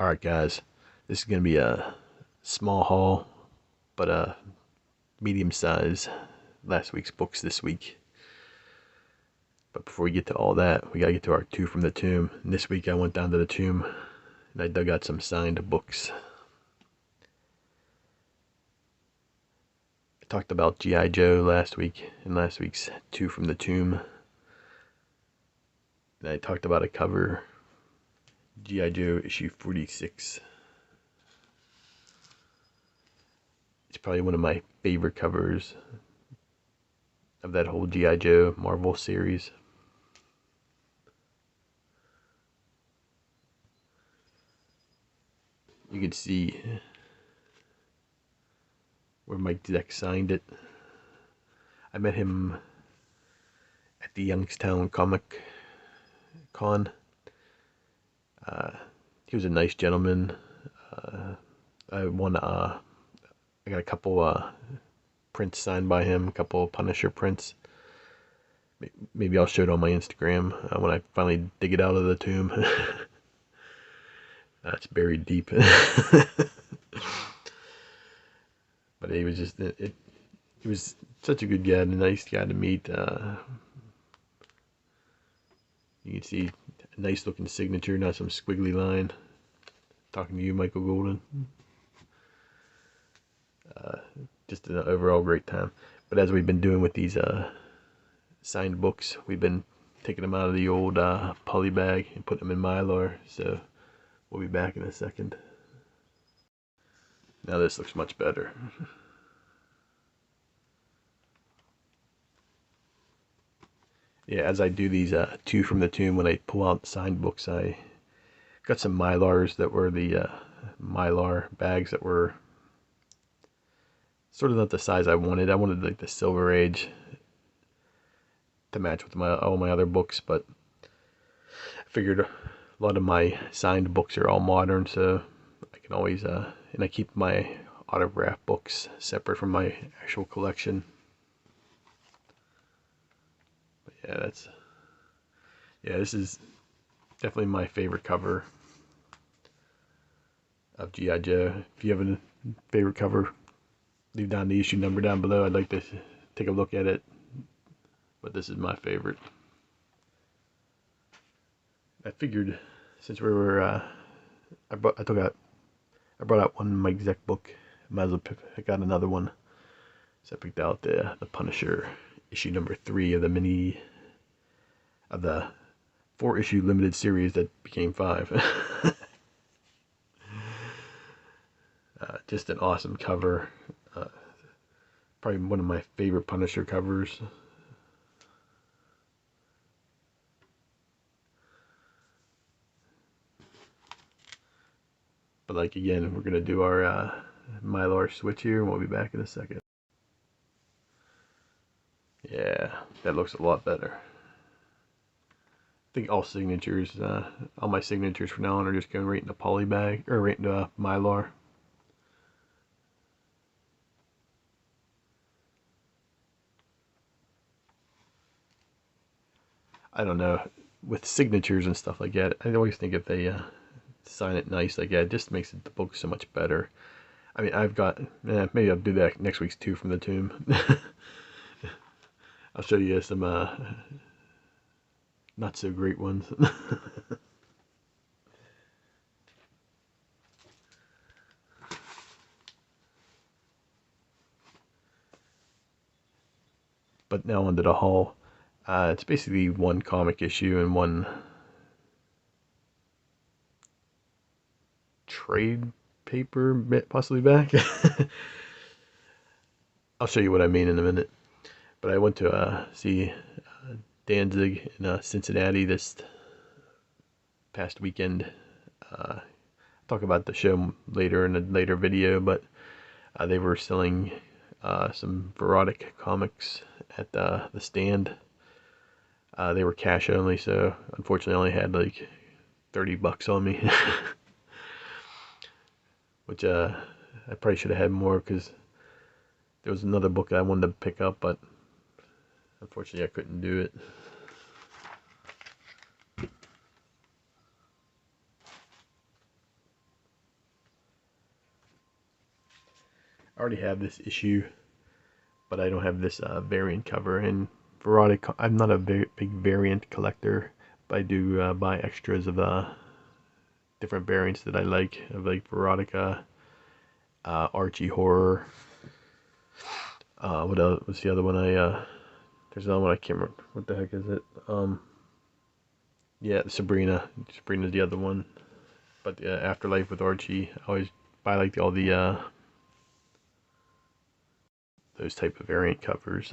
Alright guys, this is going to be a small haul, but a medium size. Last week's books this week. But before we get to all that, we got to get to our two from the tomb. And this week I went down to the tomb and I dug out some signed books. I talked about G.I. Joe last week in last week's two from the tomb. And I talked about a cover, G.I. Joe issue 46. It's probably one of my favorite covers of that whole G.I. Joe Marvel series. You can see where Mike Zeck signed it. I met him at the Youngstown Comic Con. He was a nice gentleman. I got a couple prints signed by him, a couple Punisher prints. Maybe I'll show it on my Instagram when I finally dig it out of the tomb. It's buried deep. But he was just he was such a good guy and a nice guy to meet. You can see a nice looking signature, not some squiggly line. Talking to you, Michael Golden. Just an overall great time. But as we've been doing with these signed books, we've been taking them out of the old poly bag and putting them in Mylar. So we'll be back in a second. Now this looks much better. Yeah, as I do these two from the tomb, when I pull out signed books, I got some Mylars that were the Mylar bags that were sort of not the size I wanted. I wanted like the Silver Age to match with all my other books, but I figured a lot of my signed books are all modern, so I can always and I keep my autograph books separate from my actual collection. But yeah, this is definitely my favorite cover of G.I. Joe. If you have a favorite cover, leave down the issue number down below. I'd like to take a look at it, but this is my favorite. I figured since we were I brought out one Mike Zeck book, might as well pick out another one. So I picked out the Punisher issue number 3 of the 4-issue limited series that became 5. Just an awesome cover. Probably one of my favorite Punisher covers. But like again, we're gonna do our Mylar switch here, and we'll be back in a second. Yeah, that looks a lot better. I think all my signatures from now on are just going right into poly bag, or right into Mylar. I don't know, with signatures and stuff like that, I always think if they sign it nice like that, it just makes the book so much better. I mean, I've got, maybe I'll do that next week's two from the tomb. I'll show you some not so great ones. But now onto the haul. It's basically one comic issue and one trade paper, possibly back. I'll show you what I mean in a minute. But I went to see Danzig in Cincinnati this past weekend. Talk about the show later in a later video, but they were selling some Veronica comics at the stand. They were cash only, so unfortunately I only had like $30 on me. Which I probably should have had more, because there was another book that I wanted to pick up, but unfortunately I couldn't do it. I already have this issue, but I don't have this variant cover. And Veronica, I'm not a very big variant collector, but I do buy extras of different variants that I like, of like Veronica, Archie Horror. What else? What's the other one? There's another one I can't remember. What the heck is it? Yeah, Sabrina. Sabrina's the other one. But Afterlife with Archie, I always buy like all the those type of variant covers.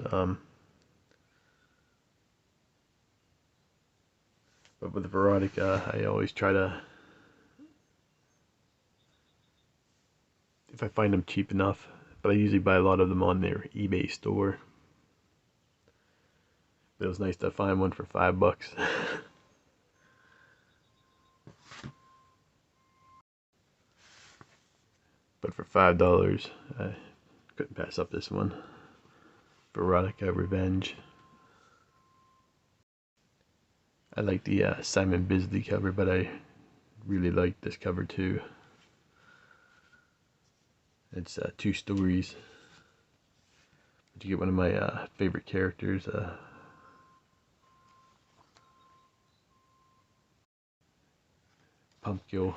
But with Veronica, I always try to, if I find them cheap enough, but I usually buy a lot of them on their eBay store. But it was nice to find one for $5. But for $5, I couldn't pass up this one. Veronica Revenge. I like the Simon Bisley cover, but I really like this cover too. It's 2 stories. But you get one of my favorite characters, Pumpkin.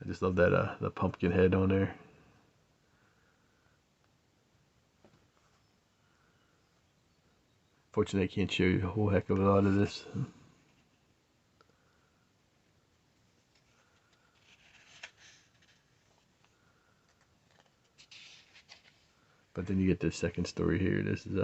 I just love that the pumpkin head on there. Fortunately, I can't show you a whole heck of a lot of this. But then you get this second story here. This is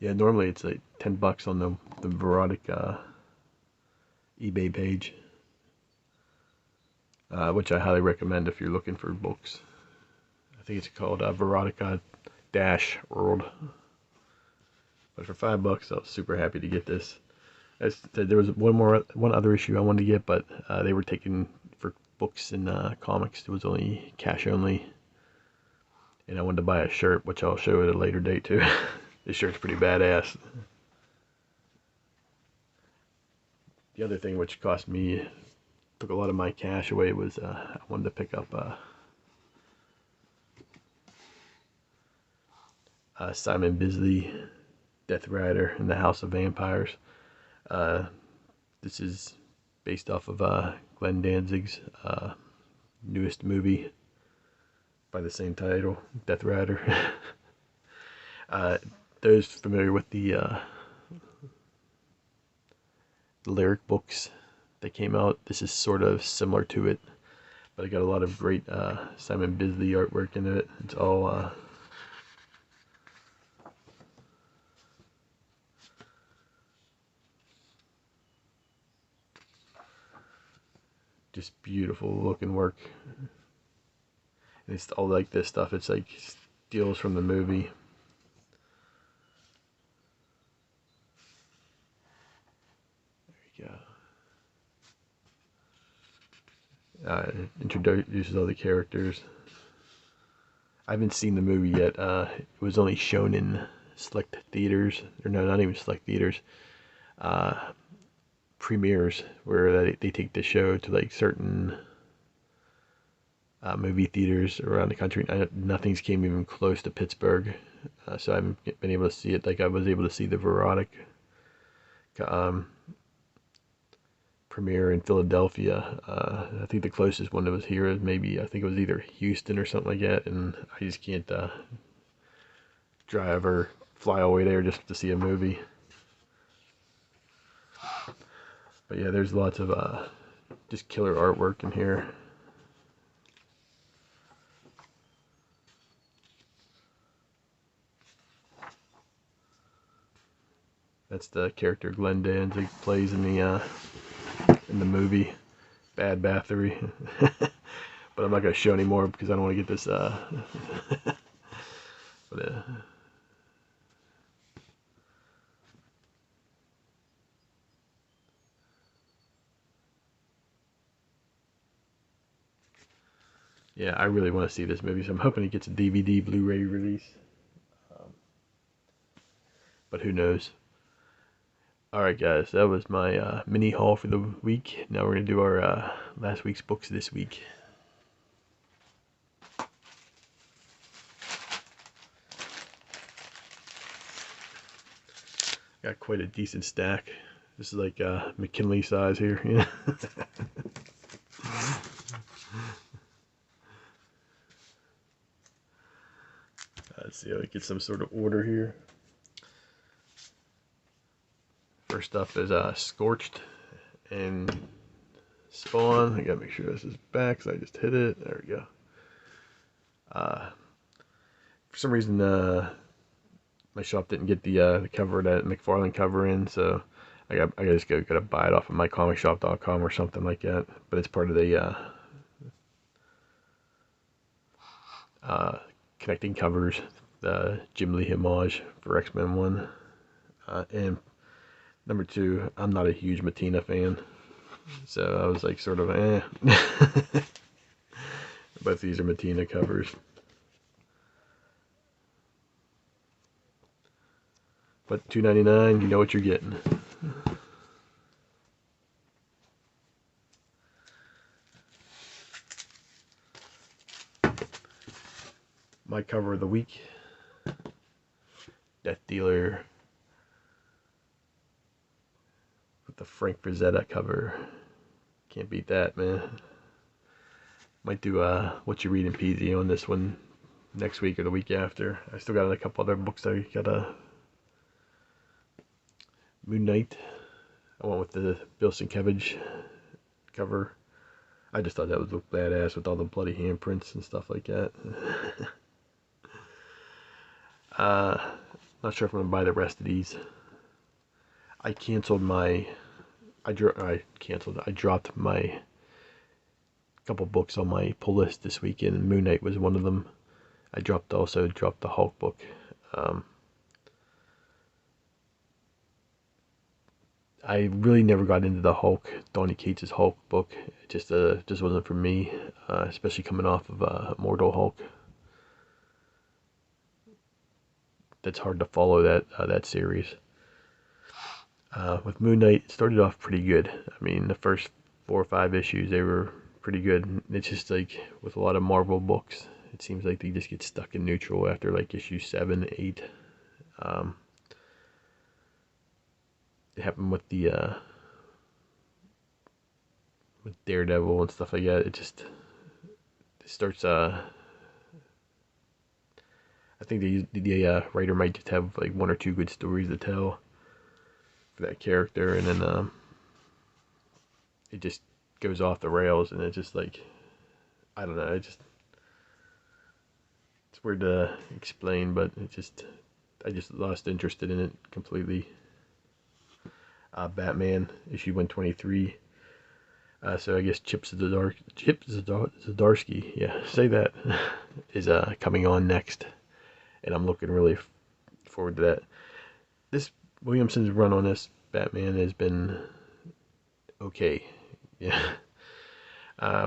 yeah. Normally it's like $10 on the Veronica eBay page, which I highly recommend if you're looking for books. I think it's called Veronica Dash World. But for $5, I was super happy to get this. As I said, there was one other issue I wanted to get, but they were taken for books and comics. It was only cash only, and I wanted to buy a shirt, which I'll show at a later date too. This shirt's pretty badass. The other thing which cost me, took a lot of my cash away, was I wanted to pick up Simon Bisley, Death Rider, and the House of Vampires. Uh, this is based off of Glenn Danzig's newest movie by the same title, Death Rider. Those familiar with the lyric books that came out, this is sort of similar to it, but I got a lot of great Simon Bisley artwork in it. It's all just beautiful looking work. And it's all like this stuff. It's like steals from the movie. There you go. Introduces all the characters. I haven't seen the movie yet. It was only shown in select theaters, or no, not even select theaters. Premieres where they take the show to like certain movie theaters around the country. Nothing's came even close to Pittsburgh, so I haven't been able to see it. Like I was able to see the Veronica premiere in Philadelphia. I think the closest one that was here is maybe, I think it was either Houston or something like that, and I just can't drive or fly all the way there just to see a movie. But yeah, there's lots of just killer artwork in here. That's the character Glenn Danzig plays in the movie Bad Bathory. But I'm not gonna show anymore because I don't want to get this. But Yeah, I really want to see this movie, so I'm hoping it gets a DVD, Blu-ray release. Um, but who knows? Alright, guys, that was my mini haul for the week. Now we're going to do our last week's books this week. Got quite a decent stack. This is like McKinley size here. Yeah. Let's see how we get some sort of order here. First up is Scorched and Spawn. I gotta make sure this is back because I just hit it. There we go. For some reason, my shop didn't get the cover, that McFarlane cover in, so I just gotta buy it off of mycomicshop.com or something like that. But it's part of the connecting covers, the Jim Lee homage for X-Men 1. And number 2, I'm not a huge Matina fan, so I was like sort of Both these are Matina covers. But $2.99, you know what you're getting. My cover of the week, Death Dealer with the Frank Frazetta cover. Can't beat that, man. Might do What You Read in PZ on this one next week or the week after. I still got a couple other books. I got a Moon Knight. I went with the Bill Sienkiewicz cover. I just thought that would look badass with all the bloody handprints and stuff like that. Not sure if I'm gonna buy the rest of these. I canceled my. I dropped my couple books on my pull list this weekend, and Moon Knight was one of them. I also dropped the Hulk book. I really never got into the Hulk, Donny Cates' Hulk book. It just wasn't for me, especially coming off of Immortal Hulk. That's hard to follow that series. With Moon Knight, it started off pretty good. I mean, the first 4 or 5 issues, they were pretty good. It's just like with a lot of Marvel books, it seems like they just get stuck in neutral after like issue 7, 8. It happened with with Daredevil and stuff like that. It starts. I think the writer might just have like 1 or 2 good stories to tell for that character, and then it just goes off the rails, and it's just like, I don't know. It's weird to explain, but I just lost interest in it completely. Batman issue 123. So I guess Chip Zdarsky, yeah, say that, is coming on next, and I'm looking really forward to that. This Williamson's run on this Batman has been okay, yeah.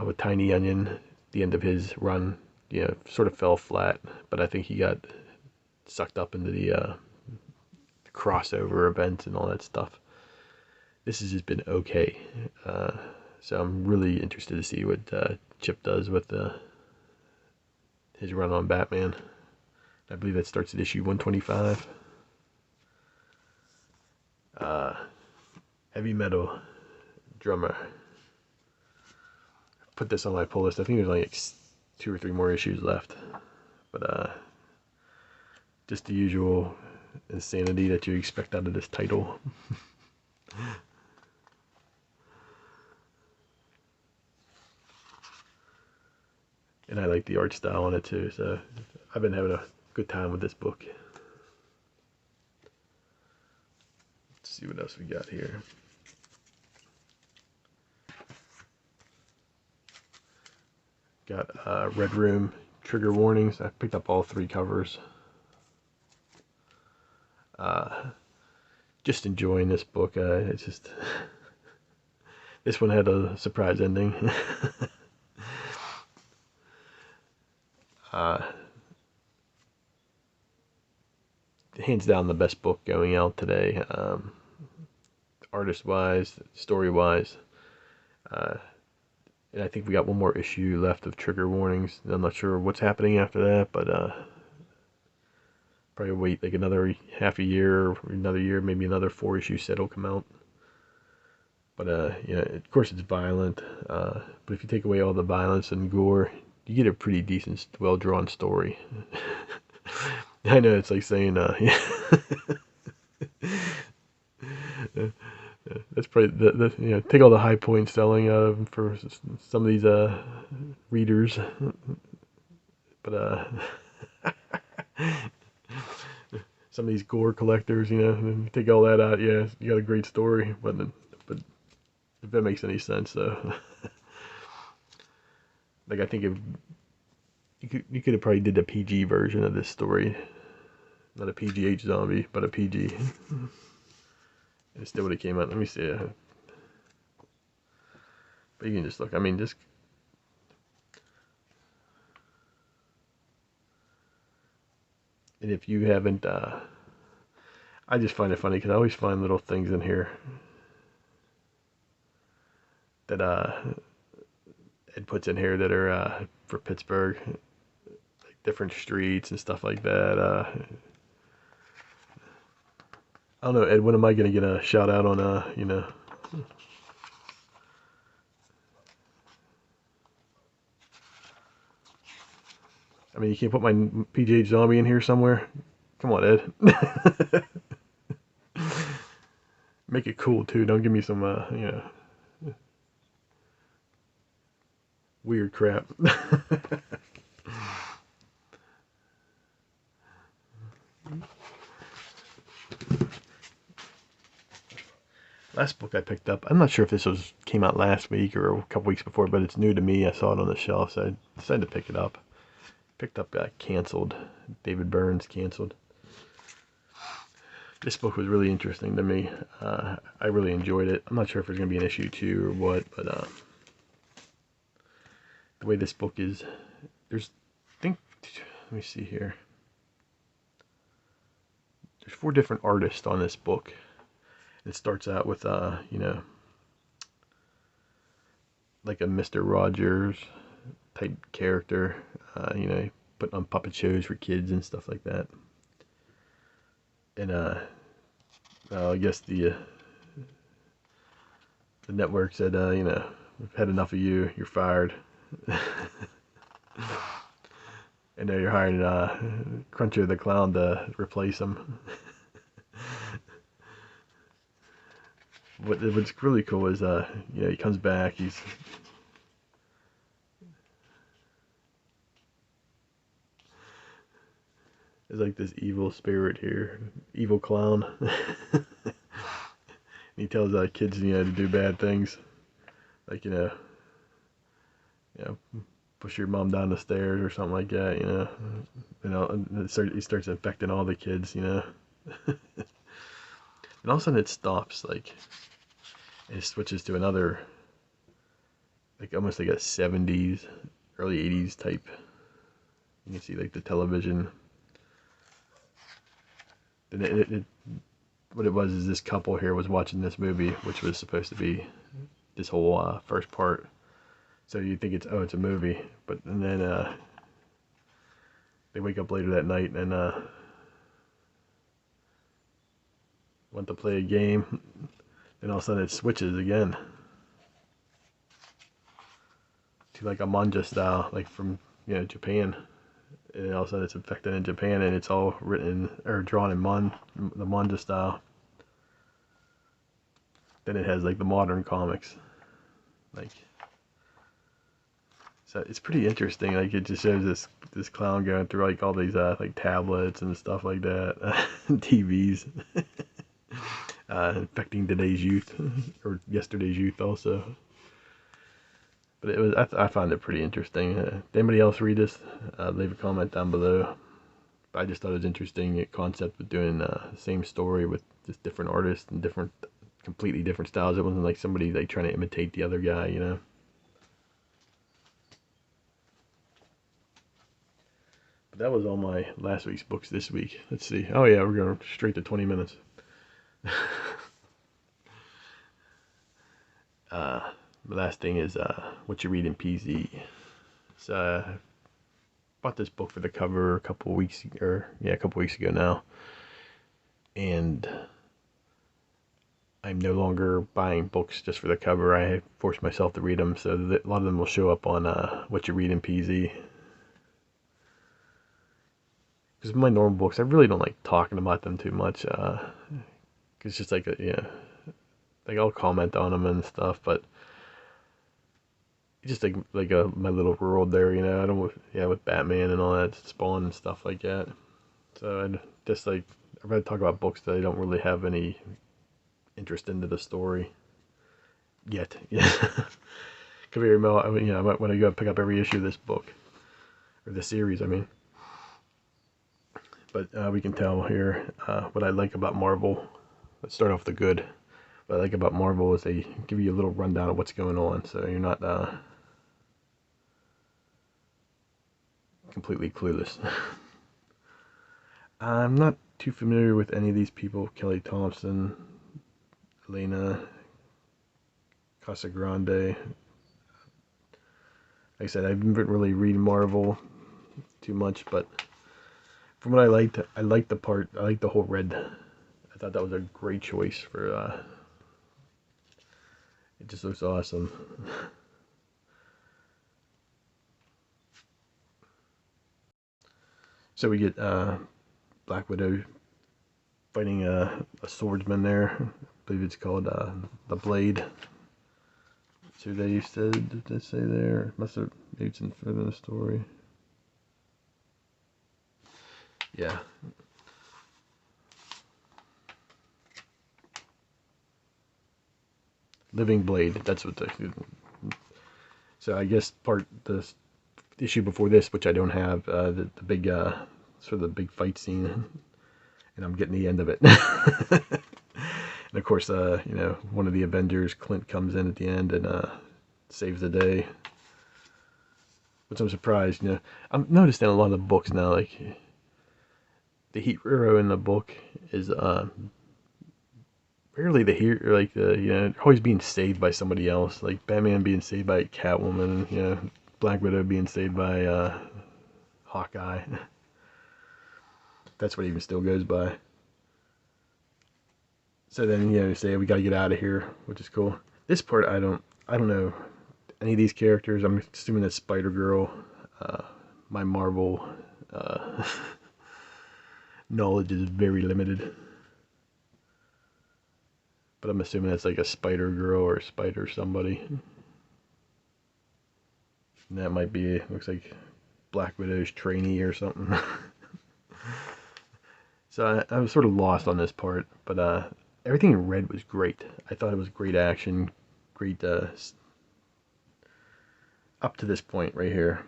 With Tiny Onion, the end of his run, sort of fell flat, but I think he got sucked up into the crossover events and all that stuff. This has just been okay. So I'm really interested to see what Chip does with his run on Batman. I believe that starts at issue 125. Heavy Metal Drummer. Put this on my pull list. I think there's only like 2 or 3 more issues left. But just the usual insanity that you expect out of this title. And I like the art style on it too, so I've been having a good time with this book. Let's see what else we got here. Got Red Room, Trigger Warnings. I picked up all 3 covers. Just enjoying this book. It's just this one had a surprise ending. hands down the best book going out today, artist wise, story wise. And I think we got one more issue left of trigger warnings. I'm not sure what's happening after that, but probably wait like another half a year or another year, maybe another 4-issue set will come out. But yeah, of course it's violent. But if you take away all the violence and gore, you get a pretty decent, well-drawn story. I know it's like saying, yeah. That's probably take all the high points selling for some of these readers, but some of these gore collectors, take all that out, yeah, you got a great story, but if that makes any sense, though. Like I think if you could have probably did a PG version of this story, not a PGH zombie, but a PG. It still would have came out. Let me see. But you can just look. I mean, just and if you haven't, I just find it funny because I always find little things in here that Ed puts in here that are for Pittsburgh, like different streets and stuff like that. I don't know, Ed. When am I gonna get a shout out on I mean, you can't put my PGH zombie in here somewhere. Come on, Ed. Make it cool too. Don't give me some weird crap. Last book I picked up, I'm not sure if this came out last week or a couple weeks before, but it's new to me. I saw it on the shelf, so I decided to pick it up. Picked up Canceled. David Burns, Canceled. This book was really interesting to me. I really enjoyed it. I'm not sure if there's going to be an issue 2 or what, but the way this book is, let me see here. There's 4 different artists on this book. It starts out with, like a Mr. Rogers type character, putting on puppet shows for kids and stuff like that. And, I guess the network said, we've had enough of you, you're fired. And now you're hiring Cruncher the Clown to replace him. What's really cool is, he comes back, he's like this evil spirit here, evil clown. And he tells kids, to do bad things, like, push your mom down the stairs or something like that, and he starts infecting all the kids, And all of a sudden it stops, like, and it switches to another, like, almost like a 70s, early 80s type. You can see, like, the television. Then what it was is this couple here was watching this movie, which was supposed to be this whole first part. So you think it's a movie, and then they wake up later that night and want to play a game. Then all of a sudden it switches again to like a manga style, like from Japan. And all of a sudden it's infected in Japan, and it's all written or drawn in the manga style. Then it has like the modern comics, like. So it's pretty interesting. Like, it just shows this clown going through like all these like tablets and stuff like that, TVs, infecting today's youth or yesterday's youth also. But it was I found it pretty interesting. Did anybody else read this? Leave a comment down below. But I just thought it was interesting concept of doing the same story with just different artists and completely different styles. It wasn't like somebody like trying to imitate the other guy, But that was all my last week's books this week. Let's see. Oh yeah, we're going straight to 20 minutes. The last thing is what you read in PZ. So I bought this book for the cover a couple weeks ago now, and I'm no longer buying books just for the cover. I force myself to read them, so that a lot of them will show up on what you read in PZ. Because my normal books, I really don't like talking about them too much. It's just like like I'll comment on them and stuff, but just like my little world there, I don't, with Batman and all that, Spawn and stuff like that. So I'd just like, I'd rather talk about books that I don't really have any interest into the story yet. Yeah. Could very well, I might want to go pick up every issue of this book, or the series, I mean. But we can tell here what I like about Marvel. Let's start off with the good. What I like about Marvel is they give you a little rundown of what's going on, so you're not completely clueless. I'm not too familiar with any of these people. Kelly Thompson, Elena Casagrande. Like I said, I haven't really read Marvel too much, but from what I liked the whole red. I thought that was a great choice for, it just looks awesome. So we get Black Widow fighting a swordsman there. I believe it's called the Blade. So they said, did they say there? Must have, maybe it's in further in the story. Yeah. Living Blade. That's what the. So I guess the issue before this, which I don't have, the big sort of the big fight scene, and I'm getting the end of it. And of course, one of the Avengers, Clint, comes in at the end and saves the day. Which I'm surprised, I'm noticing a lot of the books now, like the hero in the book is rarely the hero, like always being saved by somebody else, like Batman being saved by Catwoman, Black Widow being saved by Hawkeye. That's what even still goes by. So then, you say we gotta get out of here, which is cool. This part, I don't know any of these characters. I'm assuming that Spider Girl. My Marvel knowledge is very limited, but I'm assuming that's like a Spider Girl or Spider somebody. And that might be, looks like Black Widow's trainee or something. So I was sort of lost on this part, but everything in red was great. I thought it was great action, great up to this point right here.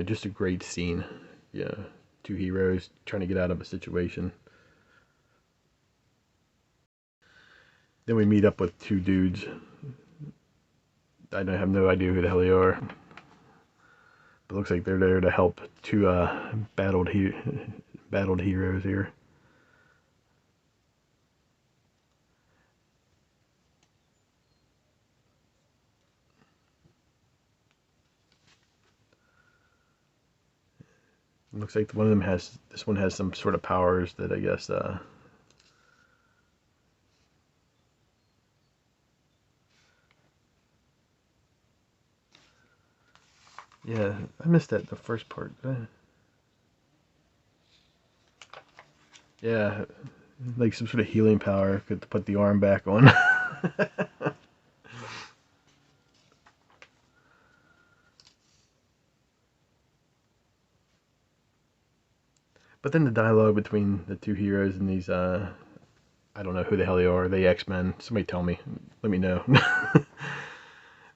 Just a great scene. Two heroes trying to get out of a situation. Then we meet up with two dudes. I have no idea who the hell they are. But it looks like they're there to help two battled heroes here. It looks like this one has some sort of powers that I guess yeah, I missed that the first part. Yeah, like some sort of healing power could put the arm back on. But then the dialogue between the two heroes and these I don't know who the hell they are. They X-Men. Somebody tell me. Let me know.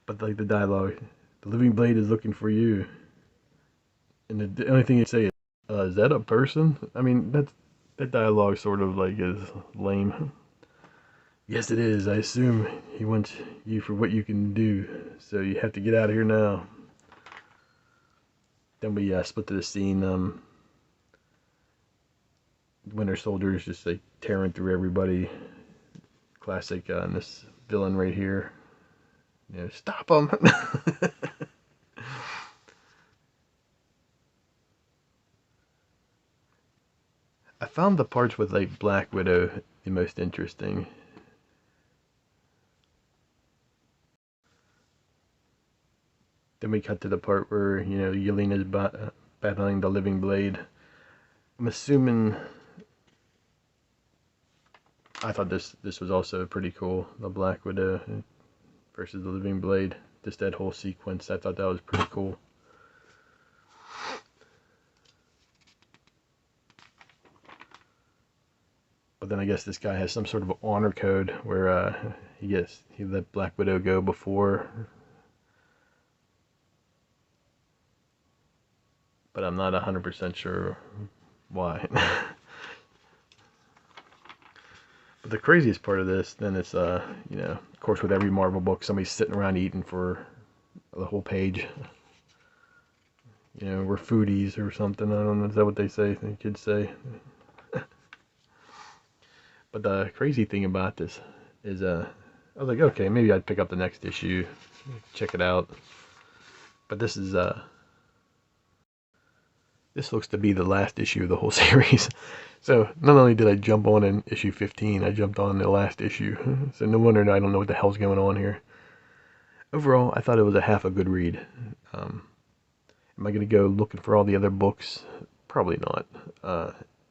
But like the dialogue, the Living Blade is looking for you. And the only thing you say is that a person? I mean, that dialogue sort of like is lame. Yes, it is. I assume he wants you for what you can do, so you have to get out of here now. Then we split to the scene. Winter Soldier is just like tearing through everybody. Classic. And this villain right here. You know, stop him. I found the parts with like Black Widow the most interesting. Then we cut to the part where, you know, Yelena's battling the Living Blade. I'm assuming. I thought this was also pretty cool. The Black Widow versus the Living Blade. Just that whole sequence. I thought that was pretty cool. But then I guess this guy has some sort of honor code where he let Black Widow go before. But I'm not 100% sure why. But the craziest part of this, then it's, you know, of course with every Marvel book, somebody's sitting around eating for the whole page. You know, we're foodies or something. I don't know, is that what they say? The kids say. But the crazy thing about this is, I was like, okay, maybe I'd pick up the next issue, check it out. But this is, this looks to be the last issue of the whole series. So not only did I jump on in issue 15, I jumped on the last issue. So no wonder I don't know what the hell's going on here. Overall, I thought it was a half a good read. Am I going to go looking for all the other books? Probably not.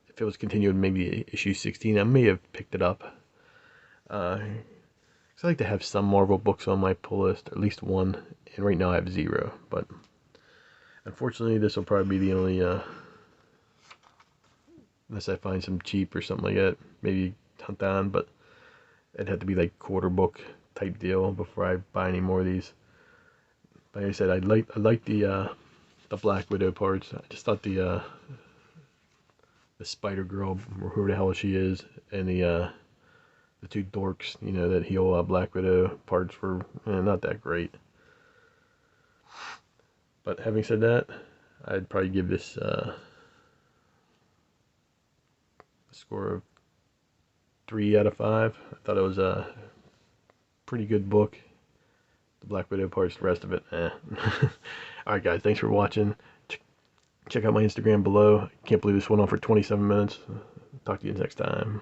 If it was continued maybe issue 16, I may have picked it up. I like to have some Marvel books on my pull list, or at least one. And right now I have 0. But unfortunately, this will probably be the only, unless I find some cheap or something like that, maybe hunt down, but it'd have to be like quarter book type deal before I buy any more of these. Like I said, I like the Black Widow parts. I just thought the Spider Girl, or whoever the hell she is, and the two dorks, you know, that heal Black Widow parts were not that great. But having said that, I'd probably give this a score of 3 out of 5. I thought it was a pretty good book. The Black Widow parts, the rest of it, Alright guys, thanks for watching. Check out my Instagram below. Can't believe this went on for 27 minutes. Talk to you next time.